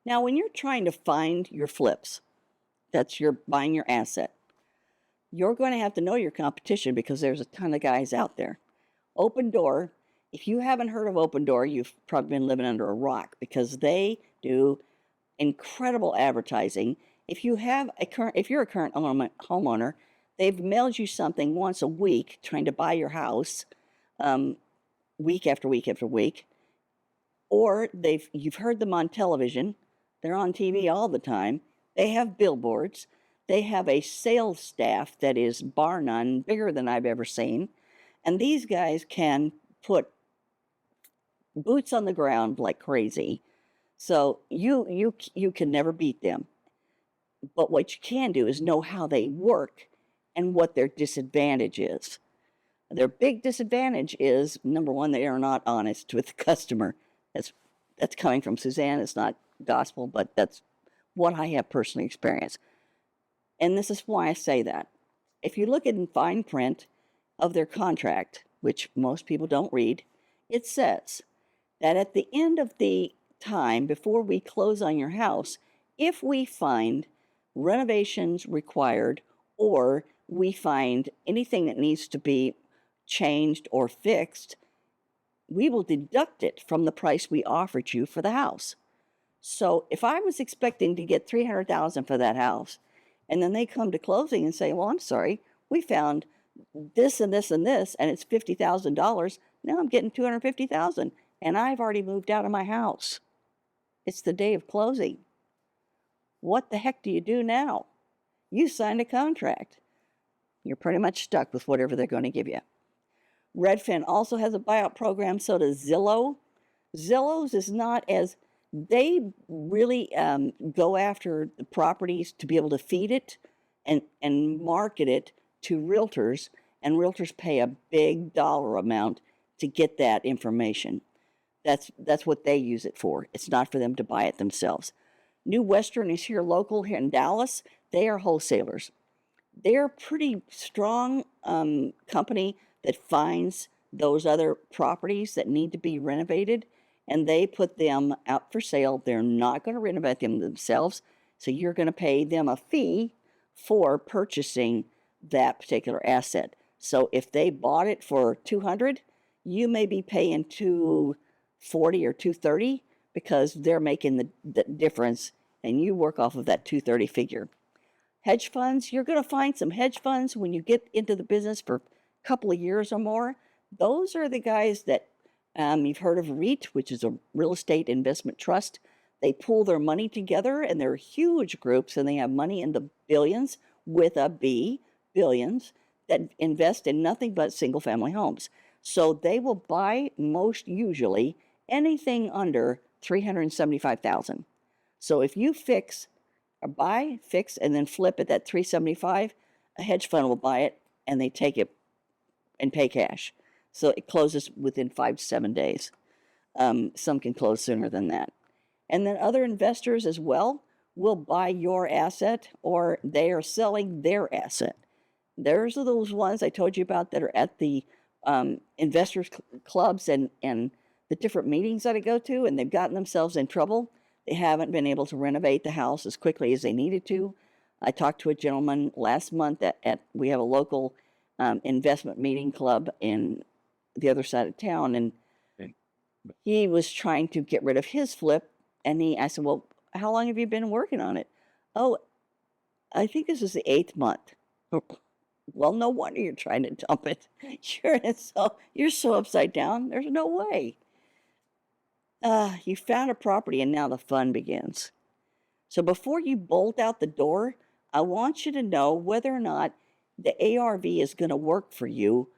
Now, when you're trying to find your flips, that's your buying your asset, you're going to have to know your competition because there's a ton of guys out there. Open Door, if you haven't heard of Open Door, you've probably been living under a rock because they do incredible advertising. If you're a current homeowner, they've mailed you something once a week trying to buy your house, um, week after week after week, or you've heard them on television. They're on TV all the time. They have billboards. They have a sales staff that is bar none bigger than I've ever seen. And these guys can put boots on the ground like crazy. So you can never beat them. But what you can do is know how they work and what their disadvantage is. Their big disadvantage is number one, they are not honest with the customer. That's that's coming from Suzanne. It's not gospel, but that's what I have personally experienced. And this is why I say that. If you look in fine print of their contract, which most people don't read, it says that at the end of the time before we close on your house, if we find renovations required or we find anything that needs to be changed or fixed, we will deduct it from the price we offered you for the house. So if I was expecting to get 300,000 for that house, and then they come to closing and say, "Well, I'm sorry, we found this and this and this, and it's $50,000. Now I'm getting 250,000, and I've already moved out of my house. It's the day of closing. What the heck do you do now? You signed a contract. You're pretty much stuck with whatever they're going to give you." Redfin also has a buyout program, so does Zillow. Zillow's is not as they really go after the properties to be able to feed it and market it to realtors, and realtors pay a big dollar amount to get that information. That's what they use it for. It's not for them to buy it themselves. New Western is here local here in Dallas. They are wholesalers. They're a pretty strong company that finds those other properties that need to be renovated, and they put them out for sale. They're not going to renovate them themselves, so you're going to pay them a fee for purchasing that particular asset. So if they bought it for 200, you may be paying 240 or 230 because they're making the difference, and you work off of that 230 figure. Hedge funds, you're going to find some hedge funds when you get into the business for a couple of years or more. Those are the guys that you've heard of REIT, which is a real estate investment trust. They pool their money together, and they're huge groups, and they have money in the billions with a B, billions, that invest in nothing but single family homes. So they will buy most usually anything under 375,000. So if you fix or buy, fix, and then flip it at 375, a hedge fund will buy it and they take it and pay cash. So it closes within 5 to 7 days. Some can close sooner than that. And then other investors as well will buy your asset, or they are selling their asset. There's those ones I told you about that are at the investors clubs and the different meetings that I go to, and they've gotten themselves in trouble. They haven't been able to renovate the house as quickly as they needed to. I talked to a gentleman last month we have a local investment meeting club in the other side of town, and he was trying to get rid of his flip, and I said, "Well, how long have you been working on it?" "Oh, I think this is the 8th month." "Well, no wonder you're trying to dump it. You're so upside down. There's no way." You found a property, and now the fun begins. So before you bolt out the door, I want you to know whether or not the ARV is going to work for you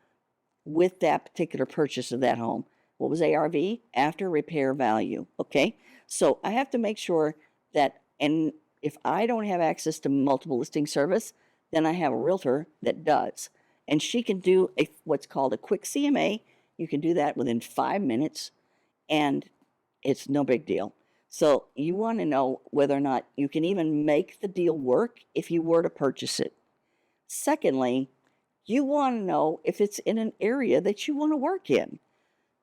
with that particular purchase of that home. What was ARV? After repair value. Okay. So I have to make sure that, and if I don't have access to multiple listing service, then I have a realtor that does. And she can do what's called a quick CMA. You can do that within 5 minutes, and it's no big deal. So you want to know whether or not you can even make the deal work if you were to purchase it. Secondly, you want to know if it's in an area that you want to work in.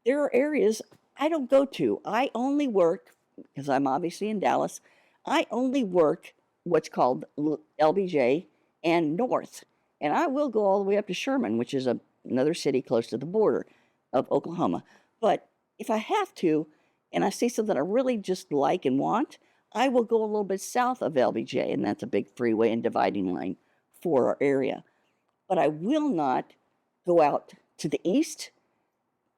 There are areas I don't go to. I only work because I'm obviously in Dallas, I only work what's called LBJ and North. And I will go all the way up to Sherman, which is another city close to the border of Oklahoma. But if I have to, and I see something I really just like and want, I will go a little bit south of LBJ, and that's a big freeway and dividing line for our area. But I will not go out to the east.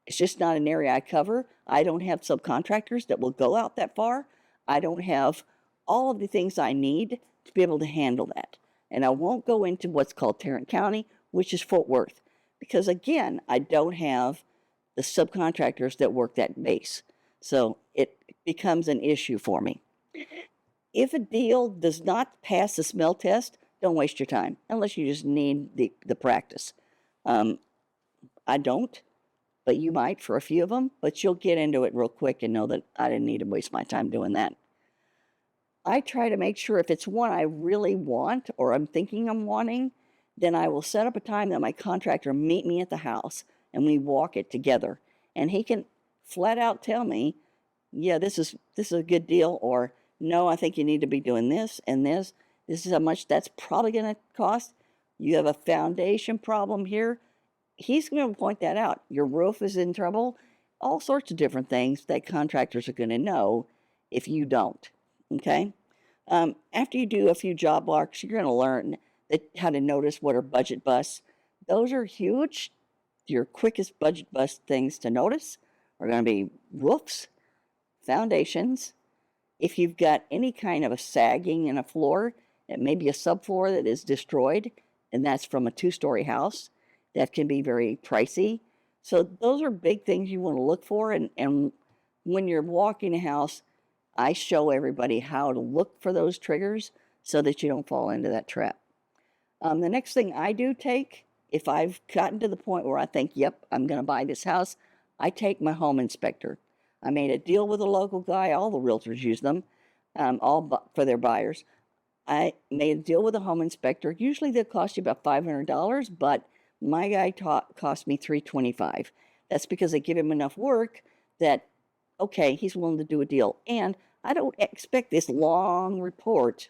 It's just not an area I cover. I don't have subcontractors that will go out that far. I don't have all of the things I need to be able to handle that. And I won't go into what's called Tarrant County, which is Fort Worth, because again, I don't have the subcontractors that work that base. So it becomes an issue for me. If a deal does not pass the smell test, don't waste your time unless you just need the practice. I don't, but you might for a few of them, but you'll get into it real quick and know that I didn't need to waste my time doing that. I try to make sure if it's one I really want or I'm thinking I'm wanting, then I will set up a time that my contractor meet me at the house and we walk it together. And he can flat out tell me, yeah, this is a good deal, or no, I think you need to be doing this and this. This is how much that's probably going to cost. You have a foundation problem here. He's going to point that out. Your roof is in trouble. All sorts of different things that contractors are going to know if you don't. Okay? After you do a few job blocks, you're going to learn how to notice what are budget busts. Those are huge. Your quickest budget bust things to notice are going to be roofs, foundations. If you've got any kind of a sagging in a floor, it may be a subfloor that is destroyed, and that's from a 2-story house. That can be very pricey. So those are big things you want to look for. And when you're walking a house, I show everybody how to look for those triggers so that you don't fall into that trap. The next thing I do take, if I've gotten to the point where I think, yep, I'm going to buy this house, I take my home inspector. I made a deal with a local guy. All the realtors use them, all for their buyers. I made a deal with a home inspector. Usually they'll cost you about $500, but my guy cost me $325. That's because I give him enough work that, okay, he's willing to do a deal. And I don't expect this long report.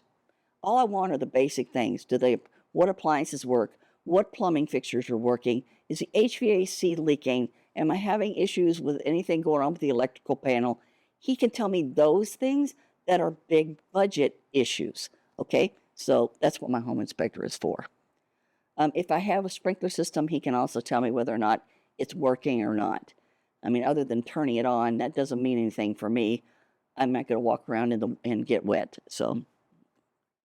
All I want are the basic things. What appliances work? What plumbing fixtures are working? Is the HVAC leaking? Am I having issues with anything going on with the electrical panel? He can tell me those things that are big budget issues. Okay, so that's what my home inspector is for. If I have a sprinkler system, he can also tell me whether or not it's working or not. I mean, other than turning it on, that doesn't mean anything for me. I'm not going to walk around and get wet. So